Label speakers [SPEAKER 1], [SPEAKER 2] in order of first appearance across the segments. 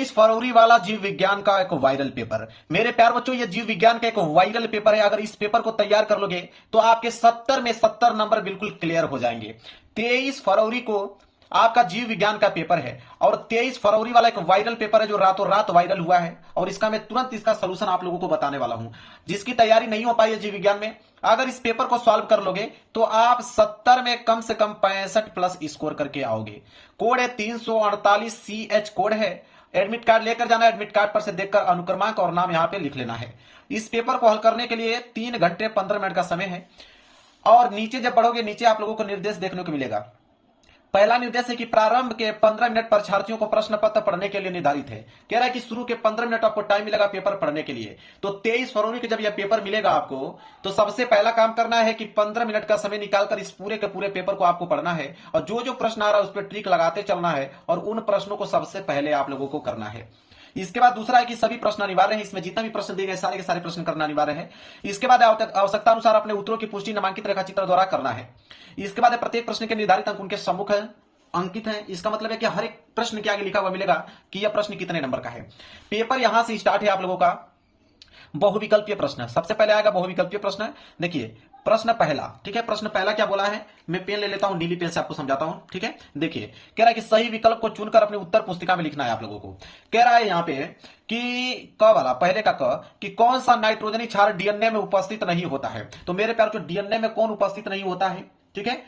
[SPEAKER 1] 23 फरवरी वाला जीव विज्ञान का एक वायरल पेपर। मेरे प्यार बच्चों, ये जीव विज्ञान का एक वायरल पेपर है। अगर इस पेपर को तैयार कर लोगे तो आपके 70 में 70 नंबर बिल्कुल क्लियर हो जाएंगे। 23 फरवरी को आपका जीव विज्ञान का पेपर है और 23 फरवरी वाला एक वायरल पेपर है जो रातों रात वायरल हुआ है और इसका मैं तुरंत इसका सलूशन आप लोगों को बताने वाला हूं। जिसकी तैयारी नहीं हो पाई है जीव विज्ञान में, अगर इस पेपर को सॉल्व कर लोगे तो आप 70 में कम से कम 65 प्लस स्कोर करके आओगे। कोड है 348CH कोड है। एडमिट कार्ड लेकर जाना, एडमिट कार्ड पर से देखकर अनुक्रमांक और नाम यहां पे लिख लेना है। इस पेपर को हल करने के लिए 3 घंटे 15 मिनट का समय है और नीचे जब पढ़ोगे नीचे आप लोगों को निर्देश देखने को मिलेगा। पहला निर्देश है कि प्रारंभ के 15 मिनट परीक्षार्थियों को प्रश्न पत्र पढ़ने के लिए निर्धारित है। कह रहा है कि शुरू के 15 मिनट आपको टाइम मिलेगा पेपर पढ़ने के लिए। तो 23 फरवरी को जब यह पेपर मिलेगा आपको, तो सबसे पहला काम करना है कि 15 मिनट का समय निकालकर इस पूरे के पूरे पेपर को आपको पढ़ना है और जो जो प्रश्न आ रहा है उस पर ट्रिक लगाते चलना है और उन प्रश्नों को सबसे पहले आप लोगों को करना है। इसके बाद दूसरा है कि सभी प्रश्न अनिवार्य हैं, इसमें जितना भी प्रश्न दिए गए सारे के सारे प्रश्न करना अनिवार्य है। इसके बाद आवश्यकता अनुसार अपने उत्तरों की पुष्टि नामांकित रेखाचित्र द्वारा करना है। इसके बाद प्रत्येक प्रश्न के निर्धारित अंक उनके सम्मुख अंकित है। इसका मतलब है कि हर एक प्रश्न के आगे लिखा हुआ मिलेगा कि यह प्रश्न कितने नंबर का है। पेपर यहां से स्टार्ट है आप लोगों का बहुविकल्पीय प्रश्न। सबसे पहले आएगा बहुविकल्पीय प्रश्न। देखिए प्रश्न पहला, ठीक है, प्रश्न पहला क्या बोला है, मैं पेन ले लेता हूं, नीली पेन से आपको समझाता हूं। ठीक है, देखिए कह रहा है कि सही विकल्प को चुनकर अपने उत्तर पुस्तिका में लिखना है आप लोगों को। कह रहा है यहां पे कि क वाला, पहले का क, कि कौन सा नाइट्रोजनी क्षार डीएनए में उपस्थित नहीं होता है। तो मेरे प्यारों जो डीएनए में कौन उपस्थित नहीं होता है, ठीक है,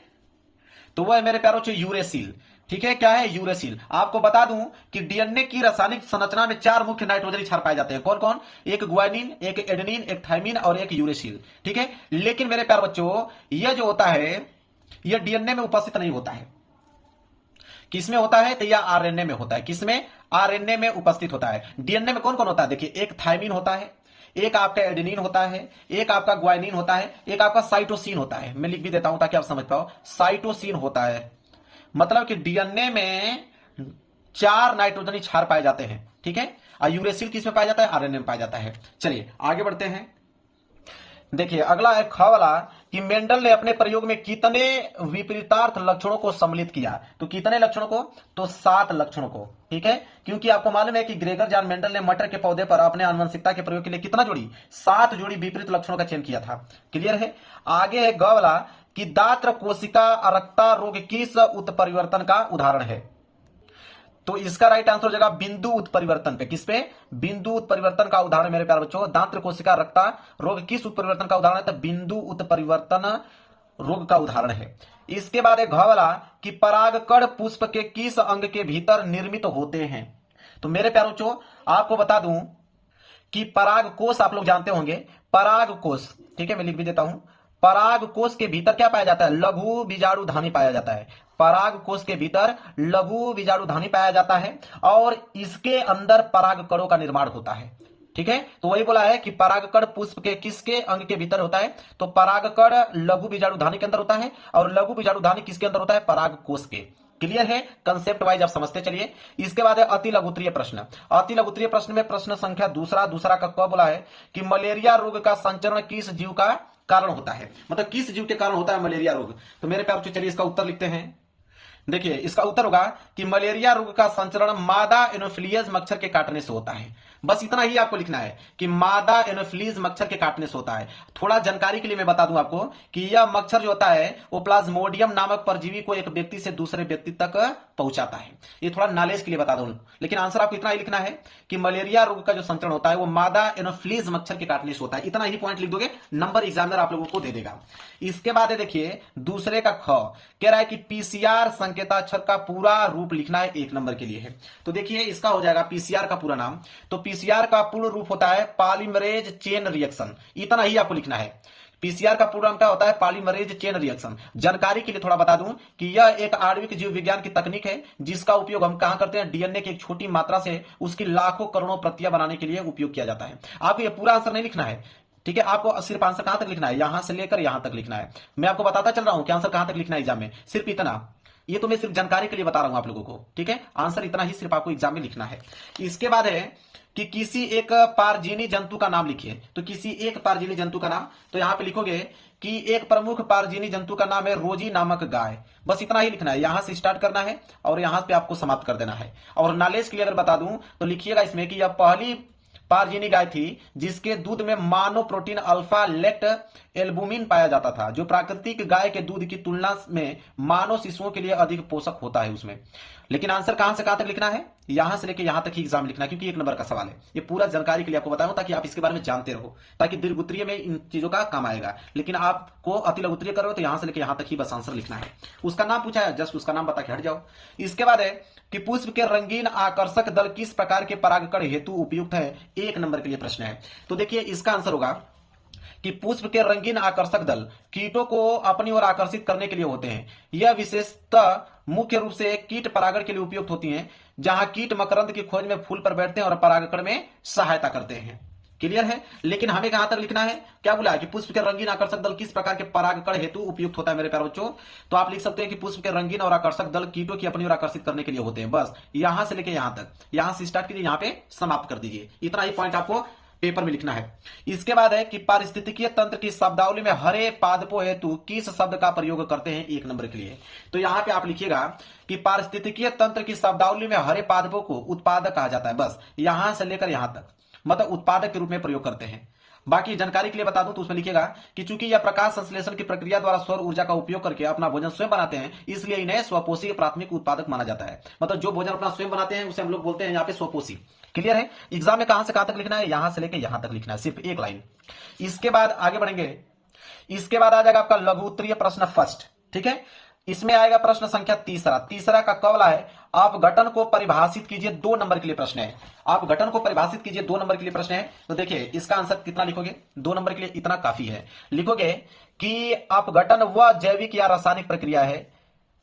[SPEAKER 1] तो वह है मेरे प्यारों यूरेसिल। ठीक है, क्या है, यूरेसिल। आपको बता दूं कि डीएनए की रासायनिक संरचना में 4 मुख्य नाइट्रोजनी क्षार पाए जाते हैं। कौन कौन, एक ग्वानिन, एक एडेनिन, एक थाइमिन और एक यूरेसिल। ठीक है, लेकिन मेरे प्यारे बच्चों यह जो होता है यह डीएनए में उपस्थित नहीं होता है। किसमें होता है, तो यह आरएनए में होता है। किसमें, आरएनए में उपस्थित होता है। डीएनए में कौन कौन होता है, देखिए एक थाइमिन होता है, एक आपका एडेनिन होता है, एक आपका ग्वानिन होता है, एक आपका साइटोसिन होता है। मैं लिख भी देता हूं ताकि आप समझ पाओ, साइटोसिन होता है। मतलब कि डीएनए में 4 नाइट्रोजनी क्षार पाए जाते हैं। ठीक है, और यूरेसिल किस में पाया जाता है, आरएनए में पाया जाता है। चलिए आगे बढ़ते हैं। देखिए अगला है ख वाला, कि मेंडल ने अपने प्रयोग में कितने विपरीतार्थ लक्षणों को सम्मिलित किया। तो कितने लक्षणों को, तो 7 लक्षणों को। ठीक है, क्योंकि आपको मालूम है कि ग्रेगर जॉन मेंडल ने मटर के पौधे पर अपने आनुवंशिकता के प्रयोग के लिए कितना जोड़ी, 7 जोड़ी विपरीत लक्षणों का चयन किया था। क्लियर है। आगे है ग वाला, कि दात्र कोशिका अरक्ता रोग किस उत्परिवर्तन का उदाहरण है। तो इसका राइट आंसर हो जाएगा बिंदु उत्परिवर्तन पे। किस पे, बिंदु उत्परिवर्तन का उदाहरण मेरे प्यारे बच्चों, दांत्र कोशिका रक्ता रोग किस उत्परिवर्तन का उदाहरण है, तो बिंदु उत्परिवर्तन रोग का उदाहरण है। इसके बाद एक घ वाला, कि परागकण पुष्प के किस अंग के भीतर निर्मित होते हैं। तो मेरे प्यारे बच्चों आपको बता दूं कि पराग कोष आप लोग जानते होंगे, पराग कोष। ठीक है, मैं लिख भी देता हूं, पराग कोष के भीतर क्या पाया जाता है, लघु बीजाणुधानी पाया जाता है। पराग कोष के भीतर लघु बीजाणुधानी पाया जाता है और इसके अंदर पराग कणों का निर्माण होता है। ठीक है, तो वही बोला है कि परागकण पुष्प के किसके अंग के भीतर होता है, तो परागकण लघु बीजाणुधानी के अंदर होता है और लघु बीजाणुधानी किसके अंदर होता है, पराग कोष के। क्लियर है, कंसेप्ट वाइज आप समझते चलिए। इसके बाद है अति लघुत्तरीय प्रश्न। अति लघुत्तरीय प्रश्न में प्रश्न संख्या दूसरा का क बोला है, कि मलेरिया रोग का संचरण किस जीव का कारण होता है। मतलब किस जीव के कारण होता है मलेरिया रोग। तो मेरे प्यारे बच्चों चलिए इसका उत्तर लिखते हैं। देखिए इसका उत्तर होगा कि मलेरिया रोग का संचरण मादा एनोफिलियस मच्छर के काटने से होता है। बस इतना ही आपको लिखना है कि मादा एनोफिलीज मच्छर के काटने से होता है। थोड़ा जानकारी के लिए मैं बता दूं आपको कि यह मच्छर जो होता है वो प्लाज्मोडियम नामक परजीवी को एक व्यक्ति से दूसरे व्यक्ति तक पहुंचाता है। ये थोड़ा नॉलेज के लिए बता दूं, लेकिन आंसर आपको इतना ही लिखना है कि मलेरिया रोग का जो संचरण होता है वो मादा एनोफिलीज मच्छर के काटने से होता है। इतना ही पॉइंट लिख दोगे, नंबर एग्जामिनर आप लोगों को दे देगा। इसके बाद देखिए दूसरे का ख कह रहा है कि पीसीआर संकेताक्षर का पूरा रूप लिखना है, 1 नंबर के लिए है। तो देखिए इसका हो जाएगा पीसीआर का पूरा नाम, तो पीसीआर का पूर्ण रूप होता है पॉलीमरेज चेन रिएक्शन। इतना ही आपको लिखना है। पीसीआर का पूर्ण नाम क्या होता है, पॉलीमरेज चेन रिएक्शन। जानकारी के लिए थोड़ा बता दूं कि यह एक आणविक जीव विज्ञान की तकनीक है जिसका उपयोग हम कहां करते हैं, डीएनए की एक छोटी मात्रा से उसकी लाखों करोड़ों प्रतियां बनाने के लिए उपयोग किया जाता है। आपको यह पूरा आंसर नहीं लिखना है, ठीक है, आपको सिर्फ आंसर कहां तक लिखना है, यहां से लेकर यहां तक लिखना है। मैं आपको बताता चल रहा हूं कि आंसर कहां तक लिखना है एग्जाम में, सिर्फ इतना। ये तो मैं सिर्फ जानकारी के लिए बता रहा हूं आप लोगों को, ठीक है। आंसर इतना ही सिर्फ आपको एग्जाम में लिखना है। इसके बाद है कि किसी एक पारजीनी जंतु का नाम लिखिए। तो किसी एक पारजीनी जंतु का नाम, तो यहां पे लिखोगे कि एक प्रमुख पारजीनी जंतु का नाम है रोजी नामक गाय। बस इतना ही लिखना है, यहां से स्टार्ट करना है और यहां पे आपको समाप्त कर देना है। और नॉलेज के लिए अगर बता दूं तो लिखिएगा इसमें कि यह पहली पारजीनी गाय थी जिसके दूध में मानो प्रोटीन अल्फा लेक्ट एल्बुमिन पाया जाता था, जो प्राकृतिक गाय के दूध की तुलना में मानव शिशुओं के लिए अधिक पोषक होता है उसमें। लेकिन आंसर कहां से कहां तक लिखना है, यहां से लेकर यहां तक ही एग्जाम लिखना है, क्योंकि 1 नंबर का सवाल है। ये पूरा जानकारी के लिए आपको बताया हूं ताकि आप इसके बारे में जानते रहो, ताकि दीर्घ उत्तरीय में इन चीजों का काम आएगा। लेकिन आपको अति लघु उत्तरीय करो तो यहां से लेकर यहां तक ही बस आंसर लिखना है। उसका नाम पूछा है, जस्ट उसका नाम बता के हट जाओ। इसके बाद है कि पुष्प के रंगीन आकर्षक दल किस प्रकार के परागकण हेतु उपयुक्त है। 1 नंबर के लिए प्रश्न है। तो देखिए इसका आंसर होगा कि पुष्प के रंगीन आकर्षक दल कीटों को अपनी ओर आकर्षित करने के लिए होते हैं। यह विशेषता मुख्य रूप से कीट परागण के लिए उपयुक्त होती हैं, जहां कीट मकरंद की खोज में फूल पर बैठते हैं और परागकण में सहायता करते हैं। क्लियर है। लेकिन हमें कहां तक लिखना है, क्या बोला है कि पुष्प के रंगीन आकर्षक दल किस प्रकार के परागकण हेतु उपयुक्त होता है मेरे प्यारे बच्चों। तो आप लिख सकते हैं कि पुष्प के रंगीन और आकर्षक दल कीटों की अपनी ओर आकर्षित करने के लिए होते हैं। बस यहां से लेकर यहां तक, यहां से स्टार्ट कीजिए, यहां पे समाप्त कर दीजिए। इतना ही पॉइंट आपको पेपर में लिखना है। इसके बाद है कि पारिस्थितिकीय तंत्र की शब्दावली में हरे पादपों हेतु किस शब्द का प्रयोग करते हैं। 1 नंबर के लिए तो यहां पे आप लिखिएगा कि पारिस्थितिकीय तंत्र की शब्दावली में हरे पादपों को उत्पादक कहा जाता है। बस यहां से लेकर यहां तक, मतलब उत्पादक के रूप में प्रयोग करते हैं। बाकी जानकारी के लिए बता दूं तो उसमें लिखिएगा कि चूंकि यह प्रकाश संश्लेषण की प्रक्रिया द्वारा सौर ऊर्जा का उपयोग करके अपना भोजन स्वयं बनाते हैं, इसलिए इन्हें स्वपोषी प्राथमिक उत्पादक माना जाता है। मतलब जो भोजन अपना स्वयं बनाते हैं उसे हम लोग बोलते हैं यहाँ पे स्वपोषी। क्लियर है। एग्जाम में कहां से कहां तक लिखना है, यहां से लेकर यहां तक लिखना है, सिर्फ 1 लाइन। इसके बाद आगे बढ़ेंगे। इसके बाद आ जाएगा आपका लघु उत्तरीय प्रश्न फर्स्ट, ठीक है। इसमें आएगा प्रश्न संख्या तीसरा का कवला है आप घटन को परिभाषित कीजिए। 2 नंबर के लिए प्रश्न है। आप घटन को परिभाषित कीजिए, 2 नंबर के लिए प्रश्न है। तो देखिए इसका आंसर कितना लिखोगे, 2 नंबर के लिए इतना काफी है। लिखोगे कि अपघटन वह जैविक या रासायनिक प्रक्रिया है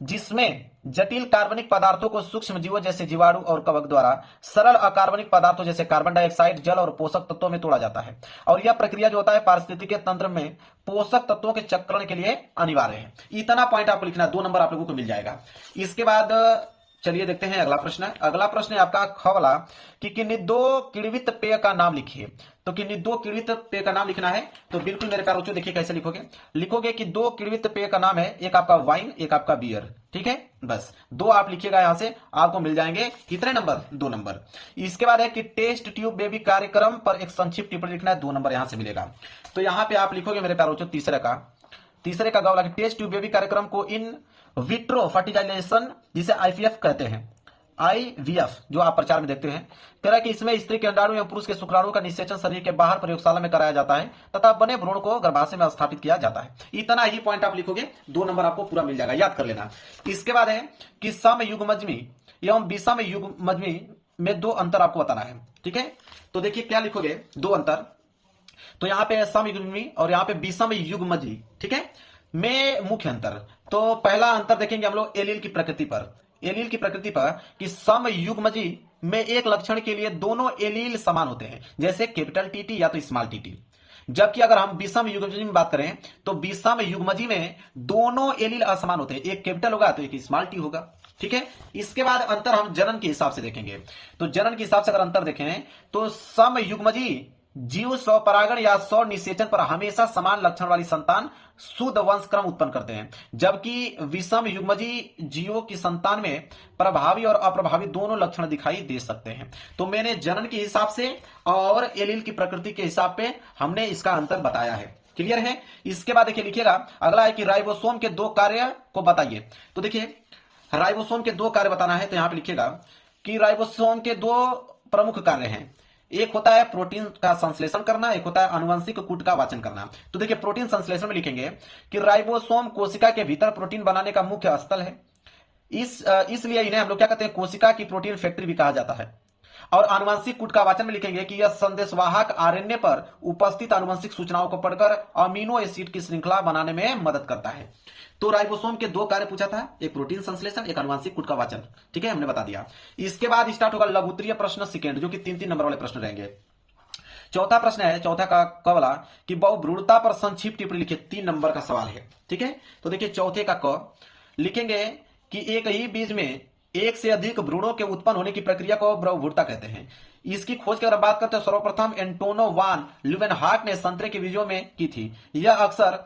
[SPEAKER 1] जिसमें जटिल कार्बनिक पदार्थों को सूक्ष्म जीवों जैसे जीवाणु और कवक द्वारा सरल अकार्बनिक पदार्थों जैसे कार्बन डाइऑक्साइड, जल और पोषक तत्वों में तोड़ा जाता है। और यह प्रक्रिया जो होता है पारिस्थितिकीय तंत्र में पोषक तत्वों के चक्रण के लिए अनिवार्य है। इतना पॉइंट आपको लिखना है, 2 नंबर आप लोगों को मिल जाएगा। इसके बाद चलिए देखते हैं अगला प्रश्न। अगला प्रश्न है आपका ख वाला कि किन्हीं 2 किण्वित पेय का नाम लिखिए। तो किन्हीं 2 किण्वित पेय का नाम लिखना है। तो बिल्कुल मेरे प्यारे बच्चों देखिए कैसे लिखोगे। लिखोगे कि 2 किण्वित पेय का नाम है, एक आपका वाइन, एक आपका बियर, ठीक है। बस 2 आप लिखिएगा, यहां से आपको मिल जाएंगे कितने नंबर, 2 नंबर। इसके बाद है कि टेस्ट ट्यूब बेबी कार्यक्रम पर एक संक्षिप्त टिप्पणी लिखना है, 2 नंबर यहां से मिलेगा। तो यहां पे आप लिखोगे मेरे प्यारे बच्चों तीसरे का गौला कि टेस्ट ट्यूब बेबी कार्यक्रम को इन विट्रो फर्टिलाइजेशन जिसे आईवीएफ कहते हैं, आईवीएफ जो आप प्रचार में देखते हैं, कह रहा है कि इसमें स्त्री के अंडाणु एवं पुरुष के शुक्राणु का निषेचन शरीर के बाहर प्रयोगशाला में कराया जाता है तथा बने भ्रूण को गर्भाशय में स्थापित किया जाता है। इतना ही पॉइंट आप लिखोगे, 2 नंबर आपको पूरा मिल जाएगा, याद कर लेना। इसके बाद है कि समयुग्मजमी एवं विषम युग्मजमी में 2 अंतर आपको बताना है, ठीक है। तो देखिए क्या लिखोगे, 2 अंतर। तो यहाँ पे समयुग्मी और यहाँ पे विषम युग्मजी, ठीक है, में मुख्य अंतर। तो पहला अंतर देखेंगे हम लोग एलील की प्रकृति पर, कि समयुग्मजी में एक लक्षण के लिए दोनों एलील समान होते हैं, जैसे कैपिटल टीटी या तो स्मॉल टीटी। जबकि अगर हम विषम युग्मजी में बात करें तो विषम युग्मजी में दोनों एलील असमान होते हैं, एक कैपिटल होगा तो एक स्मॉल टी होगा, ठीक है। इसके बाद अंतर हम जनन के हिसाब से देखेंगे। तो जनन के हिसाब से अगर अंतर देखें तो समयुग्मजी जीव स्वपरागण या स्व निषेचन पर हमेशा समान लक्षण वाली संतान शुद्ध वंशक्रम उत्पन्न करते हैं, जबकि विषम युग्मजी जीवों की संतान में प्रभावी और अप्रभावी दोनों लक्षण दिखाई दे सकते हैं। तो मैंने जनन के हिसाब से और एलील की प्रकृति के हिसाब पे हमने इसका अंतर बताया है। क्लियर है। इसके बाद देखिए लिखिएगा अगला है कि राइबोसोम के 2 कार्य को बताइए। तो देखिए राइबोसोम के 2 कार्य बताना है। तो यहां पे लिखिएगा कि राइबोसोम के 2 प्रमुख कार्य हैं, एक होता है प्रोटीन का संश्लेषण करना, एक होता है आनुवंशिक कूट का वाचन करना। तो देखिए प्रोटीन संश्लेषण में लिखेंगे कि राइबोसोम कोशिका के भीतर प्रोटीन बनाने का मुख्य स्थल है, इसलिए इन्हें हम लोग क्या कहते हैं, कोशिका की प्रोटीन फैक्ट्री भी कहा जाता है। और आनुवंशिक कूट का वाचन में लिखेंगे कि यह संदेशवाहक आरएनए पर उपस्थित आनुवंशिक सूचनाओं को पढ़कर अमीनो एसिड की श्रृंखला बनाने में मदद करता है। तो राइबोसोम के 2 कार्य पूछा था, एक प्रोटीन संश्लेषण, एक आनुवंशिक कूट का वाचन, ठीक है, हमने बता दिया। इसके बाद स्टार्ट होगा लघु उत्तरीय प्रश्न सेकंड, जो कि 3-3 नंबर वाले प्रश्न रहेंगे। चौथा प्रश्न है, चौथा का कवला कि बहुभ्रूणता पर संक्षिप्त टिप्पणी लिखिए, 3 नंबर का सवाल है, ठीक है। तो देखिए चौथे का क लिखेंगे कि एक ही बीज में एक से अधिक भ्रूणों के उत्पन्न होने की प्रक्रिया को ब्रह्मभूरता कहते हैं। इसकी खोज की अगर बात करते हैं सर्वप्रथम एंटोनो वान ल्यूवेनहाक ने संतरे के बीजों में की थी। यह अक्सर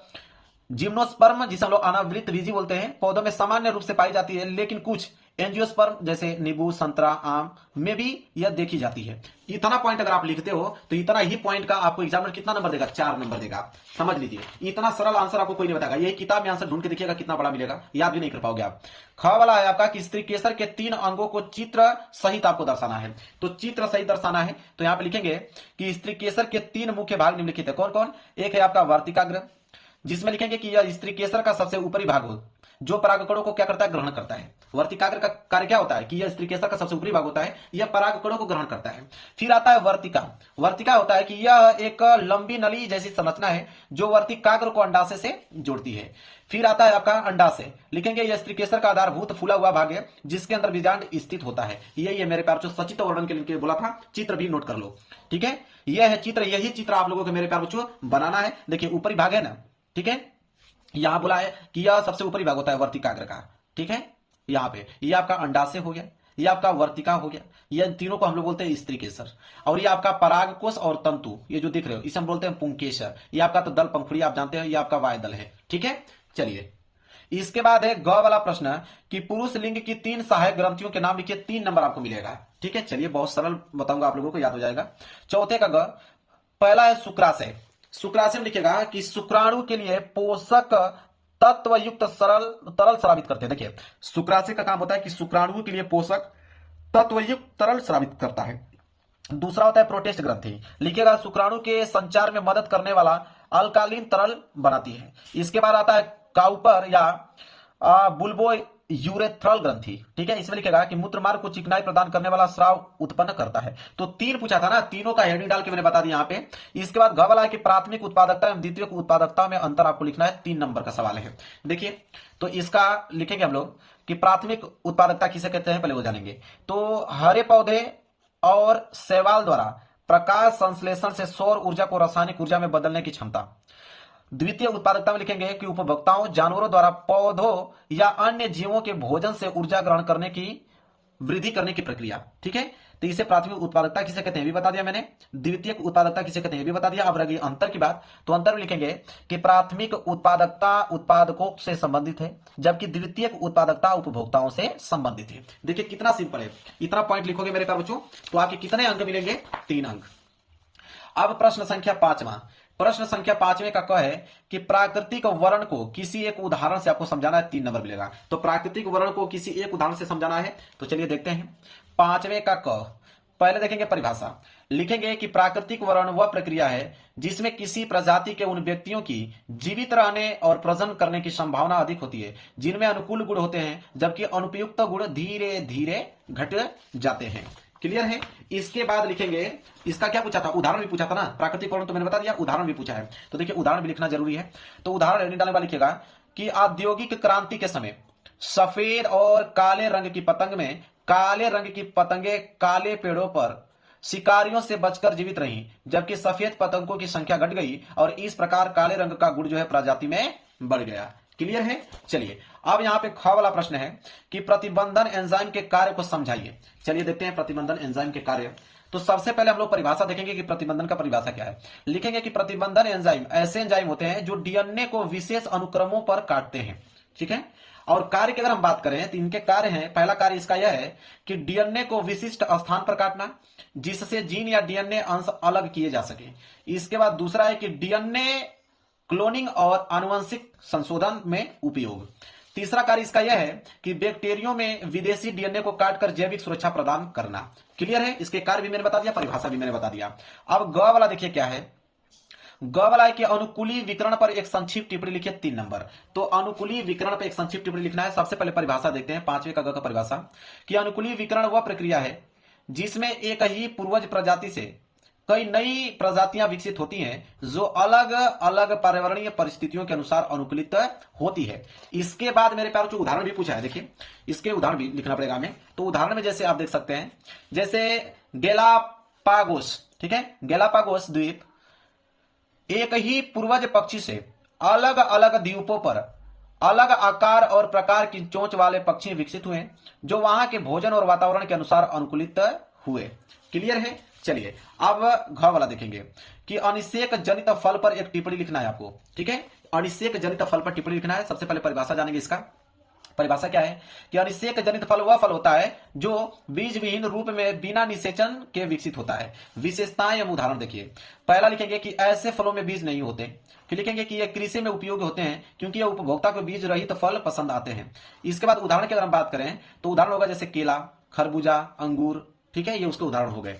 [SPEAKER 1] जिम्नोस्पर्म जिसे हम लोग अनावृत बीजी बोलते हैं पौधों में सामान्य रूप से पाई जाती है, लेकिन कुछ एंजियोस्पर्म जैसे नींबू, संतरा, आम में भी यह देखी जाती है। इतना पॉइंट अगर आप लिखते हो तो इतना ही पॉइंट का आपको एग्जामिनर कितना नंबर देगा? 4 नंबर देगा। समझ लीजिए, इतना सरल आंसर आपको कोई नहीं बताएगा। यही किताब में आंसर ढूंढ के देखिएगा कितना बड़ा मिलेगा, याद भी नहीं कर पाओगे आप। ख वाला है आपका कि स्त्री केसर के 3 अंगों को चित्र सहित आपको दर्शाना है। तो चित्र सहित दर्शाना है तो यहां पर लिखेंगे कि स्त्री केसर के 3 मुख्य भाग निम्नलिखित है। कौन कौन? एक है आपका वर्तिकाग्र, जिसमें लिखेंगे कि यह स्त्री केसर का सबसे ऊपरी भाग हो जो परागकणों को क्या करता है? ग्रहण करता है। वर्तिकाग्र का कार्य क्या होता है? कि यह स्त्री केसर का सबसे ऊपरी भाग होता है, यह परागकणों को ग्रहण करता है। फिर आता है वर्तिका। वर्तिका होता है कि यह एक लंबी नली जैसी संरचना है जो वर्तिकाग्र को अंडाशय से जोड़ती है। फिर आता है आपका अंडाशय, लिखेंगे यह स्त्री केसर का आधारभूत फूला हुआ भाग है जिसके अंदर बीजांड स्थित होता है। यही है मेरे प्यार बच्चों, सचित्र वर्णन के लिए बोला था, चित्र भी नोट कर लो। ठीक है, यह है चित्र। यही चित्र आप लोगों को मेरे प्यार बच्चों बनाना है। देखिए ऊपरी भाग है ना, ठीक है, यहां बोला है कि यह सबसे ऊपरी भाग होता है वर्तिकाग्र का। ठीक है, यहां पे यह आपका अंडाशय हो गया, यह आपका वर्तिका हो गया, यह तीनों को हम लोग बोलते हैं स्त्री केसर। और ये आपका परागकोश और तंतु, ये जो दिख रहे हो इसे हम बोलते हैं पुंकेसर। ये आपका तो दल पंखुड़ी आप जानते हैं, ये आपका वायुदल है। ठीक है, चलिए इसके बाद है ग वाला प्रश्न कि पुरुष लिंग की 3 सहायक ग्रंथियों के नाम लिखिए, 3 नंबर आपको मिलेगा। ठीक है, चलिए बहुत सरल बताऊंगा, आप लोगों को याद हो जाएगा। चौथे का ग, पहला है शुक्राशय। शुक्राशय में लिखेगा कि शुक्राणु के लिए पोषक तत्व युक्त तरल स्रावित करते हैं। देखिए शुक्राशय का काम होता है कि शुक्राणु के लिए पोषक तत्व युक्त तरल स्रावित करता है। दूसरा होता है प्रोटेस्ट ग्रंथि, लिखेगा शुक्राणु के संचार में मदद करने वाला अल्कालीन तरल बनाती है। इसके बाद आता है काउपर या बुल्बो यूरेथ्रल ग्रंथि। ठीक है, इसमें लिखेगा कि मूत्र मार्ग को चिकनाई प्रदान करने वाला स्राव उत्पन्न करता है। तो 3 पूछा था ना, तीनों का हेडिंग डाल के मैंने बता दिया यहाँ पे। इसके बाद घ वाला है कि प्राथमिक उत्पादकता एवं द्वितीयक उत्पादकता में अंतर आपको लिखना है। 3 नंबर का सवाल है। देखिए तो इसका लिखेंगे हम लोग कि प्राथमिक उत्पादकता किसे कहते हैं, पहले वो जानेंगे। तो हरे पौधे और शैवाल द्वारा प्रकाश संश्लेषण से सौर ऊर्जा को रासायनिक ऊर्जा में बदलने की क्षमता। द्वितीय उत्पादकता में लिखेंगे कि उपभोक्ताओं जानवरों द्वारा पौधों या अन्य जीवों के भोजन से ऊर्जा ग्रहण करने की वृद्धि करने की प्रक्रिया। ठीक है, तो इसे प्राथमिक उत्पादकता किसे कहते हैं भी बता दिया मैंने, द्वितीयक उत्पादकता किसे कहते हैं भी बता दिया। अब रही अंतर की बात, तो अंतर में लिखेंगे कि प्राथमिक उत्पादकता उत्पादकों से संबंधित है जबकि द्वितीयक उत्पादकता उपभोक्ताओं से संबंधित है। देखिए कितना सिंपल है, इतना पॉइंट लिखोगे मेरे प्यारे बच्चों तो आपके कितने अंक मिलेंगे? 3 अंक। अब प्रश्न संख्या 5वां, प्रश्न संख्या 5वें का क है कि प्राकृतिक वर्ण को किसी एक उदाहरण से आपको समझाना है, 3 नंबर मिलेगा। तो प्राकृतिक वर्ण को किसी एक उदाहरण से समझाना है, तो चलिए देखते हैं। 5वें का क, पहले देखेंगे परिभाषा, लिखेंगे कि प्राकृतिक वर्ण वह प्रक्रिया है जिसमें किसी प्रजाति के उन व्यक्तियों की जीवित रहने और प्रजनन करने की संभावना अधिक होती है जिनमें अनुकूल गुण होते हैं जबकि अनुपयुक्त गुण धीरे धीरे घट जाते हैं। क्लियर है। इसके बाद लिखेंगे, इसका क्या पूछा था? उदाहरण भी पूछा था ना, प्राकृतिक वर्ण तो मैंने बता दिया, उदाहरण भी पूछा है। तो देखिए उदाहरण भी लिखना जरूरी है। तो उदाहरण डालने वाला लिखेगा कि औद्योगिक क्रांति के समय सफेद और काले रंग की पतंग में काले रंग की पतंगे काले पेड़ों पर शिकारियों से बचकर जीवित रही जबकि सफेद पतंगों की संख्या घट गई और इस प्रकार काले रंग का गुण जो है प्रजाति में बढ़ गया। क्लियर है। चलिए अब यहां पे ख वाला प्रश्न है कि प्रतिबंधन एंजाइम के कार्य को समझाइए। चलिए देखते हैं प्रतिबंधन एंजाइम के कार्य। तो सबसे पहले हम लोग परिभाषा देखेंगे कि प्रतिबंधन का परिभाषा क्या है। लिखेंगे कि प्रतिबंधन एंजाइम ऐसे एंजाइम होते हैं जो डीएनए को विशेष अनुक्रमों पर काटते हैं। ठीक है, और कार्य की अगर हम बात करें तो इनके कार्य हैं, पहला कार्य इसका यह है कि डीएनए को विशिष्ट स्थान पर काटना जिससे जीन या डीएनए अंश अलग किए जा सके। इसके बाद दूसरा है कि डीएनए क्लोनिंग और आनुवंशिक संशोधन में उपयोग। तीसरा कार्य इसका यह है कि बैक्टीरियो में विदेशी डीएनए को काटकर जैविक सुरक्षा प्रदान करना। क्लियर है। इसके कार्य भी मैंने बता दिया, परिभाषा भी मैंने बता दिया। अब ग वाला देखिए क्या है। ग वाला है कि अनुकूली विकर्ण पर एक संक्षिप्त टिप्पणी लिखिए, 3 नंबर। तो अनुकूली विकर्ण पर एक संक्षिप्त टिप्पणी लिखना है। सबसे पहले परिभाषा देखते हैं, 5वें का ग का परिभाषा कि अनुकूली विकर्ण वह प्रक्रिया है जिसमें एक ही पूर्वज प्रजाति से कई नई प्रजातियां विकसित होती हैं जो अलग अलग पर्यावरणीय परिस्थितियों के अनुसार अनुकूलित होती है। इसके बाद मेरे प्यारों उदाहरण भी पूछा है। देखिए इसके उदाहरण भी लिखना पड़ेगा हमें। तो उदाहरण में जैसे आप देख सकते हैं, जैसे गैलापागोस, ठीक है, गैलापागोस द्वीप एक ही पूर्वज पक्षी से अलग अलग द्वीपों पर अलग आकार और प्रकार की चोंच वाले पक्षी विकसित हुए जो वहां के भोजन और वातावरण के अनुसार अनुकूलित हुए। क्लियर है। चलिए अब घ वाला देखेंगे कि अनिषेक जनित फल पर एक टिप्पणी लिखना है आपको। ठीक है, अनिषेक जनित फल पर टिप्पणी लिखना है। सबसे पहले परिभाषा जानेंगे। इसका परिभाषा क्या है कि अनिषेक जनित फल वह फल होता है जो बीज विहीन रूप में बिना निषेचन के विकसित होता है। विशेषताएं एवं उदाहरण देखिए। पहला लिखेंगे कि ऐसे फलों में बीज नहीं होते। फिर लिखेंगे कि ये कृषि में उपयोगी होते हैं क्योंकि ये उपभोक्ता को बीज रहित फल पसंद आते हैं। इसके बाद उदाहरण की अगर हम बात करें तो उदाहरण होगा जैसे केला, खरबूजा, अंगूर। ठीक है, ये उसके उदाहरण हो गए।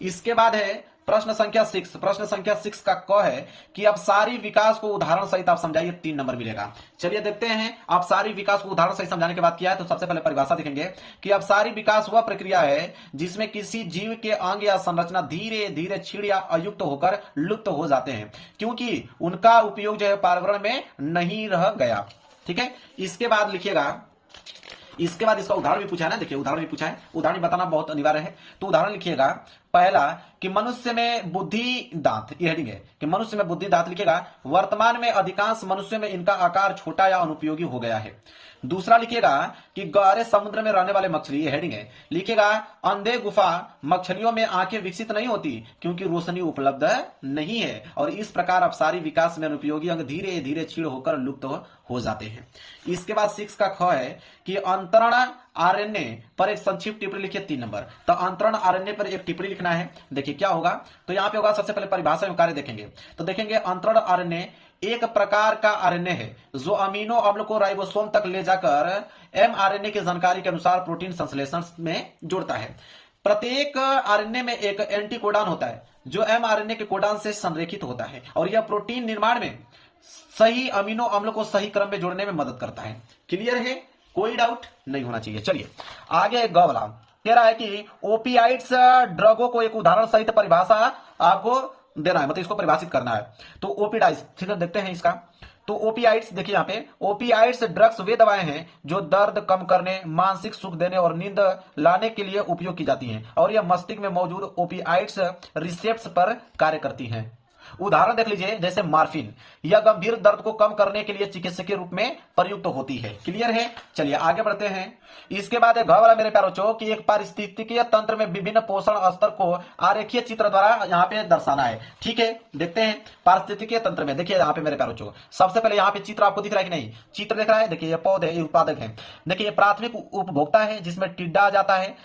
[SPEAKER 1] इसके बाद है प्रश्न संख्या 6। प्रश्न संख्या 6 का क है कि अपसारी विकास को उदाहरण सहित आप समझाइए, 3 नंबर मिलेगा। चलिए देखते हैं। अपसारी विकास को उदाहरण सहित समझाने के बाद किया है तो सबसे पहले परिभाषा देखेंगे कि अपसारी विकास वह प्रक्रिया है जिसमें किसी जीव के अंग या संरचना धीरे धीरे क्षीण या अयुक्त होकर लुप्त हो जाते हैं क्योंकि उनका उपयोग जो है पर्यावरण में नहीं रह गया। ठीक है, इसके बाद लिखिएगा। इसके बाद इसका उदाहरण भी पूछा है ना, देखिए उदाहरण भी पूछा है, उदाहरण बताना बहुत अनिवार्य है। तो उदाहरण लिखिएगा। पहला कि मनुष्य में बुद्धि दांत, ये हेडिंग है कि मनुष्य में बुद्धि दांत लिखिएगा। वर्तमान में अधिकांश मनुष्य में इनका आकार छोटा या अनुपयोगी हो गया है। दूसरा लिखिएगा कि गहरे समुद्र में रहने वाले मछली, ये हेडिंग है, लिखिएगा अंधे गुफा मछलियों में आंखें विकसित नहीं होती क्योंकि रोशनी उपलब्ध नहीं है और इस प्रकार अपसारी विकास में अनुपयोगी अंग धीरे धीरे क्षीण होकर लुप्त हो जाते हैं। इसके बाद 6 का ख है कि अंतरण आरएनए पर एक संक्षिप्त टिप्पणी लिखिए, 3 नंबर। तो अंतरण आरएनए पर एक टिप्पणी लिखना है। देखिए क्या होगा, तो यहाँ पे होगा सबसे पहले परिभाषा एवं कार्य देखेंगे। तो देखेंगे अंतरण आरएनए एक प्रकार का आरएनए है जो अमीनो अम्ल को राइबोसोम तक ले जाकर एमआरएनए की जानकारी के अनुसार प्रोटीन संश्लेषण में जोड़ता है। प्रत्येक आरएनए में एक एंटीकोडॉन होता है जो एमआरएनए के कोडॉन से संरेखित होता है और यह प्रोटीन निर्माण में सही अमीनो अम्ल को सही क्रम में जोड़ने में मदद करता है। क्लियर है, कोई डाउट नहीं होना चाहिए। चलिए आगे ग वाला कह रहा है कि ओपियाइड्स ड्रगों को एक उदाहरण सहित परिभाषा आपको देना है, मतलब इसको परिभाषित करना है। तो ओपियाइड्स, ठीक है, देखते हैं इसका। तो ओपियाइड्स देखिए यहाँ पे, ओपियाइड्स ड्रग्स वे दवाएं हैं जो दर्द कम करने, मानसिक सुख देने और नींद लाने के लिए उपयोग की जाती हैं और यह मस्तिष्क में मौजूद ओपियाइड्स रिसेप्टर्स पर कार्य करती हैं। उदाहरण देख लीजिए जैसे मॉर्फिन, यह गंभीर दर्द को कम करने के लिए चिकित्सकीय रूप में प्रयुक्त होती है। क्लियर है, चलिए आगे बढ़ते हैं। इसके बाद घ वाला मेरे प्यारे बच्चों कि एक पारिस्थितिकीय तंत्र में विभिन्न पोषण स्तर को आरेखीय चित्र द्वारा यहाँ पे दर्शाना है। ठीक है, देखते हैं पारिस्थितिकीय तंत्र में। देखिए यहाँ पे मेरे प्यारे बच्चों सबसे पहले यहाँ पे चित्र आपको दिख रहा है कि नहीं, चित्र दिख रहा है। देखिए ये पौधे, ये उत्पादक है। देखिए ये प्राथमिक उपभोक्ता है जिसमें टिड्डा आ जाता है।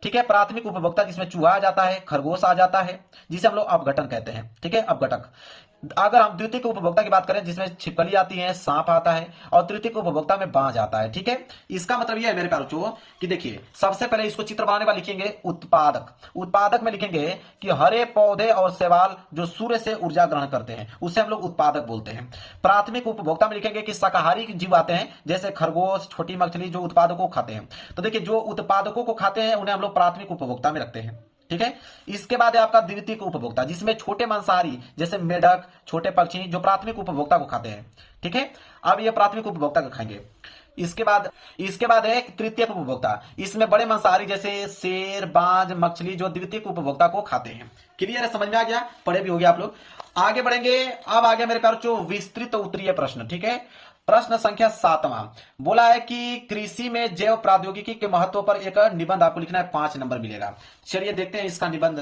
[SPEAKER 1] ठीक है, प्राथमिक उपभोक्ता जिसमें चूहा आ जाता है, खरगोश आ जाता है जिसे हम लोग अपघटन कहते हैं। ठीक है, अपघटक। अगर हम द्वितीयक उपभोक्ता की बात करें जिसमें छिपकली आती है, सांप आता है और तृतीयक उपभोक्ता में बाज आता है। ठीक है, इसका मतलब यह है मेरे प्यारे बच्चों कि देखिए सबसे पहले इसको चित्र बनाने वाले लिखेंगे उत्पादक। उत्पादक में लिखेंगे कि हरे पौधे और शैवाल जो सूर्य से ऊर्जा ग्रहण करते हैं उसे हम लोग उत्पादक बोलते हैं। प्राथमिक उपभोक्ता में लिखेंगे कि शाकाहारी जीव आते हैं जैसे खरगोश, छोटी मछली जो उत्पादकों को खाते हैं। तो देखिए जो उत्पादकों को खाते हैं उन्हें हम लोग प्राथमिक उपभोक्ता में रखते हैं। ठीक है, इसके बाद है आपका द्वितीयक उपभोक्ता जिसमें छोटे मांसाहारी जैसे मेढक, छोटे पक्षी जो प्राथमिक उपभोक्ता को खाते हैं। ठीक है, अब ये प्राथमिक उपभोक्ता को खाएंगे। इसके बाद है तृतीयक उपभोक्ता, इसमें बड़े मांसाहारी जैसे शेर, बाज, मछली जो द्वितीयक उपभोक्ता को खाते हैं। क्लियर है, समझ में आ गया, पढ़े भी हो गया आप लोग। आगे बढ़ेंगे। अब आगे मेरे प्यारे बच्चों विस्तृत उत्तरीय प्रश्न। ठीक है, प्रश्न संख्या 7वां बोला है कि कृषि में जैव प्रौद्योगिकी के महत्व पर एक निबंध आपको लिखना है, 5 नंबर मिलेगा। चलिए देखते हैं इसका निबंध।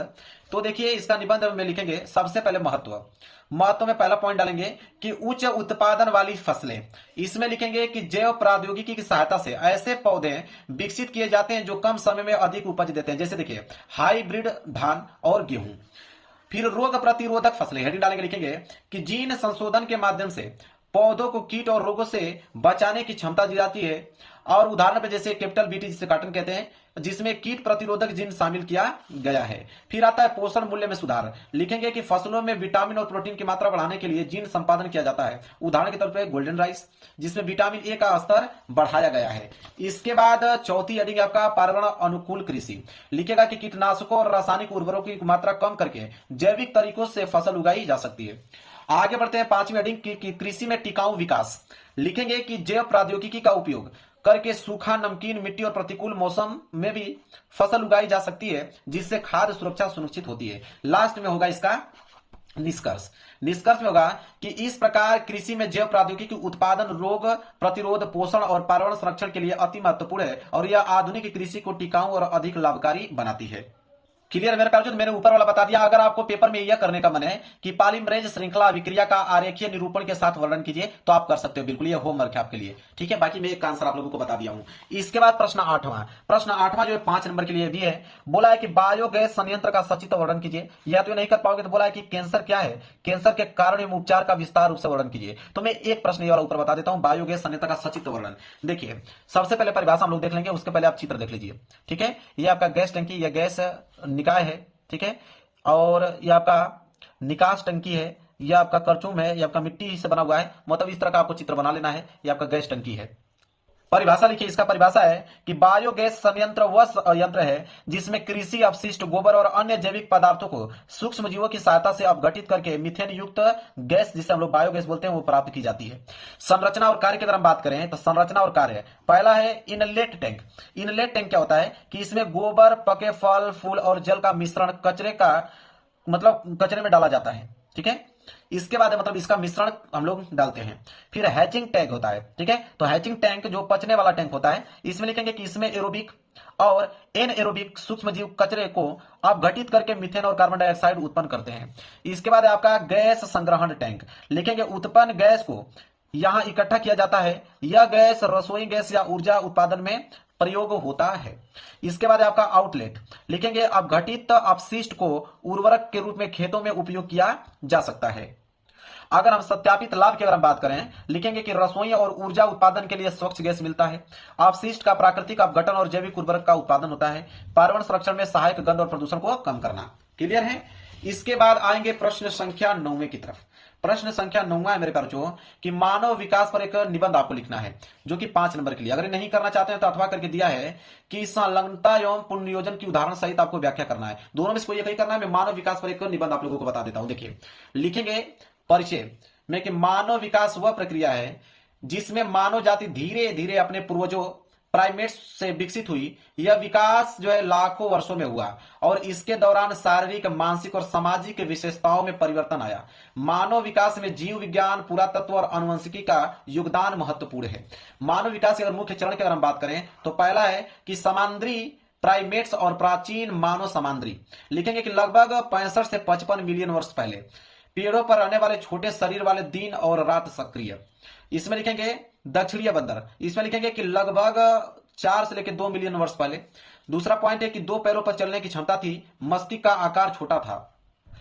[SPEAKER 1] तो देखिए इसका निबंध में लिखेंगे सबसे पहले महत्व में पहला पॉइंट डालेंगे कि उच्च उत्पादन वाली फसलें। इसमें लिखेंगे कि जैव प्रौद्योगिकी की सहायता से ऐसे पौधे विकसित किए जाते हैं जो कम समय में अधिक उपज देते हैं। जैसे देखिए हाइब्रिड धान और गेहूं। फिर रोग प्रतिरोधक फसलें, हेडिंग डालेंगे, लिखेंगे कि जीन संशोधन के माध्यम से पौधों को कीट और रोगों से बचाने की क्षमता दी जाती है। और उदाहरण पे जैसे कैपिटल बीटी जिसे कॉटन कहते हैं जिसमें कीट प्रतिरोधक जीन शामिल किया गया है। फिर आता है पोषण मूल्य में सुधार, लिखेंगे कि फसलों में विटामिन और प्रोटीन की मात्रा बढ़ाने के लिए जीन संपादन किया जाता है। उदाहरण के तौर पर गोल्डन राइस जिसमें विटामिन ए का स्तर बढ़ाया गया है। इसके बाद चौथी हेडिंग आपका पर्यावरण अनुकूल कृषि, लिखेगा कि कीटनाशकों और रासायनिक उर्वरकों की मात्रा कम करके जैविक तरीकों से फसल उगाई जा सकती है। आगे बढ़ते हैं 5वीं हेडिंग की कृषि में टिकाऊ विकास, लिखेंगे कि जैव प्रौद्योगिकी का उपयोग करके सूखा, नमकीन मिट्टी और प्रतिकूल मौसम में भी फसल उगाई जा सकती है जिससे खाद्य सुरक्षा सुनिश्चित होती है। लास्ट में होगा इसका निष्कर्ष निष्कर्ष में होगा कि इस प्रकार कृषि में जैव प्रौद्योगिकी उत्पादन, रोग प्रतिरोध, पोषण और पर्यावरण संरक्षण के लिए अति महत्वपूर्ण है और यह आधुनिक कृषि को टिकाऊ और अधिक लाभकारी बनाती है। क्लियर मेरे प्यारे, मैंने ऊपर वाला बता दिया। अगर आपको पेपर में यह करने का मन है कि पॉलीमरेज श्रृंखला अभिक्रिया का आरेखीय निरूपण के साथ वर्णन कीजिए तो आप कर सकते हो, बिल्कुल ये होमवर्क है आपके लिए, ठीक है। बाकी मैं एक आंसर आप लोगों को बता दिया हूं। इसके बाद प्रश्न 8वां जो है 5 नंबर के लिए भी है। बोला है कि बायोगैस संयंत्र का सचित्र वर्णन कीजिए। यह तो नहीं कर पाओगे तो बोला है कि कैंसर क्या है, कैंसर के कारण एवं उपचार का विस्तार रूप से वर्णन कीजिए। तो मैं एक प्रश्न ये वाला ऊपर बता देता हूं, बायोगैस संयंत्र का सचित्र वर्णन। देखिए सबसे पहले परिभाषा हम लोग देख लेंगे, उसके पहले आप चित्र देख लीजिए, ठीक है। ये आपका गैस टंकी या गैस निकाय है, ठीक है। और ये आपका निकास टंकी है, ये आपका करचूम है, ये आपका मिट्टी से बना हुआ है, मतलब इस तरह का आपको चित्र बना लेना है। ये आपका गैस टंकी है। परिभाषा लिखिए, इसका परिभाषा है कि बायोगैस संयंत्र वह संयंत्र है जिसमें कृषि अपशिष्ट, गोबर और अन्य जैविक पदार्थों को सूक्ष्म जीवों की सहायता से अपघटित करके मीथेन युक्त गैस, जिसे हम लोग बायोगैस बोलते हैं, वो प्राप्त की जाती है। संरचना और कार्य की अगर हम बात करें तो संरचना और कार्य, पहला है इनलेट टैंक। इनलेट टैंक क्या होता है कि इसमें गोबर, पके फल फूल और जल का मिश्रण कचरे में डाला जाता है, ठीक है। इसके बाद मतलब इसका मिश्रण हम लोग डालते हैं। फिर हैचिंग टैंक होता है, ठीक है। तो हैचिंग टैंक जो पचने वाला टैंक होता है, इसमें लिखेंगे कि इसमें एरोबिक और एनएरोबिक सूक्ष्म जीव कचरे को अपघटित करके मीथेन और कार्बन डाइऑक्साइड उत्पन्न करते हैं। इसके बाद आपका गैस संग्रहण टैंक, लिखेंगे उत्पन्न गैस को यहां इकट्ठा किया जाता है। यह गैस रसोई गैस या ऊर्जा उत्पादन में प्रयोग होता है। इसके बाद आपका आउटलेट, लिखेंगे अपघटित अपशिष्ट को उर्वरक के रूप में खेतों में उपयोग किया जा सकता है। अगर हम सत्यापित लाभ की अगर हम बात करें, लिखेंगे कि रसोई और ऊर्जा उत्पादन के लिए स्वच्छ गैस मिलता है। अपशिष्ट का प्राकृतिक अपघटन और जैविक उर्वरक का उत्पादन होता है। पर्यावरण संरक्षण में सहायक गंध और प्रदूषण को कम करना। क्लियर है। इसके बाद आएंगे प्रश्न संख्या 9 की तरफ। प्रश्न संख्या 9 है मेरे बच्चों कि मानव विकास पर एक निबंध आपको लिखना है, जो कि 5 नंबर के लिए। अगर नहीं करना चाहते हैं तो अथवा करके दिया है कि संलग्नता एवं पुनर्नियोजन की उदाहरण सहित आपको व्याख्या करना है। दोनों में से कोई एक ही करना है। मैं मानव विकास पर एक निबंध आप लोगों को बता देता हूं। देखिए लिखेंगे परिचय में कि मानव विकास वह प्रक्रिया है जिसमें मानव जाति धीरे धीरे अपने पूर्वजों प्राइमेट्स से विकसित हुई। यह विकास जो है लाखों वर्षों में हुआ और इसके दौरान शारीरिक, मानसिक और सामाजिक विशेषताओं में परिवर्तन आया। मानव विकास में जीव विज्ञान, पुरातत्व और आनुवंशिकी का योगदान महत्वपूर्ण है। मानव विकास के अगर मुख्य चरण की अगर हम बात करें तो पहला है कि समांद्री प्राइमेट्स और प्राचीन मानव समांद्री, लिखेंगे कि लगभग 65 से 55 मिलियन वर्ष पहले पेड़ों पर रहने वाले छोटे शरीर वाले दिन और रात सक्रिय। इसमें लिखेंगे दक्षिणीय बंदर, इसमें लिखेंगे कि लगभग 4 से लेकर 2 मिलियन वर्ष पहले। दूसरा पॉइंट है कि 2 पैरों पर चलने की क्षमता थी, मस्तिष्क का आकार छोटा था।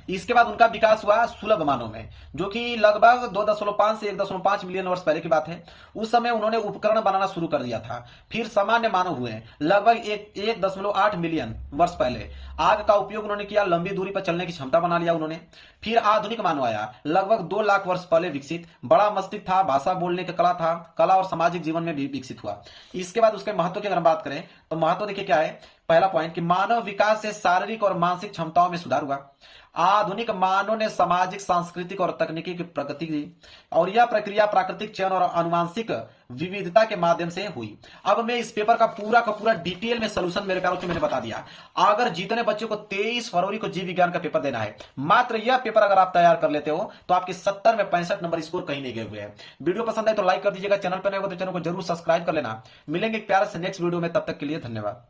[SPEAKER 1] इसके बाद उनका विकास हुआ सुलभ मानव में, जो कि लगभग 2.5 से 1.5 मिलियन वर्ष पहले की बात है। उस समय उन्होंने उपकरण बनाना शुरू कर दिया था। फिर सामान्य मानव हुए लगभग 1.8 मिलियन वर्ष पहले। आग का उपयोग उन्होंने किया, लंबी दूरी पर चलने की क्षमता बना लिया उन्होंने। फिर आधुनिक मानव आया, लगभग 2 लाख वर्ष पहले विकसित। बड़ा मस्तिष्क था, भाषा बोलने का कला था, कला और सामाजिक जीवन में भी विकसित हुआ। इसके बाद उसके महत्व की अगर हम बात करें तो महत्व देखिए क्या है। पहला पॉइंट कि मानव विकास से शारीरिक और मानसिक क्षमताओं में सुधार हुआ। आधुनिक मानव ने सामाजिक, सांस्कृतिक और तकनीकी की प्रगति की और यह प्रक्रिया प्राकृतिक चयन और आनुवांशिक विविधता के माध्यम से हुई। अब मैं इस पेपर का पूरा डिटेल में सलूशन मेरे प्यारों को मैंने बता दिया। अगर जितने बच्चों को 23 फरवरी को जीव विज्ञान का पेपर देना है, मात्र यह पेपर अगर आप तैयार कर लेते हो तो आपके 70 में 65 नंबर स्कोर कहीं नहीं गए हुए हैं। वीडियो पसंद है तो लाइक कर दीजिएगा, चैनल पर नए हो तो चैनल को जरूर सब्सक्राइब कर लेना। मिलेंगे प्यार से नेक्स्ट वीडियो में, तब तक के लिए धन्यवाद।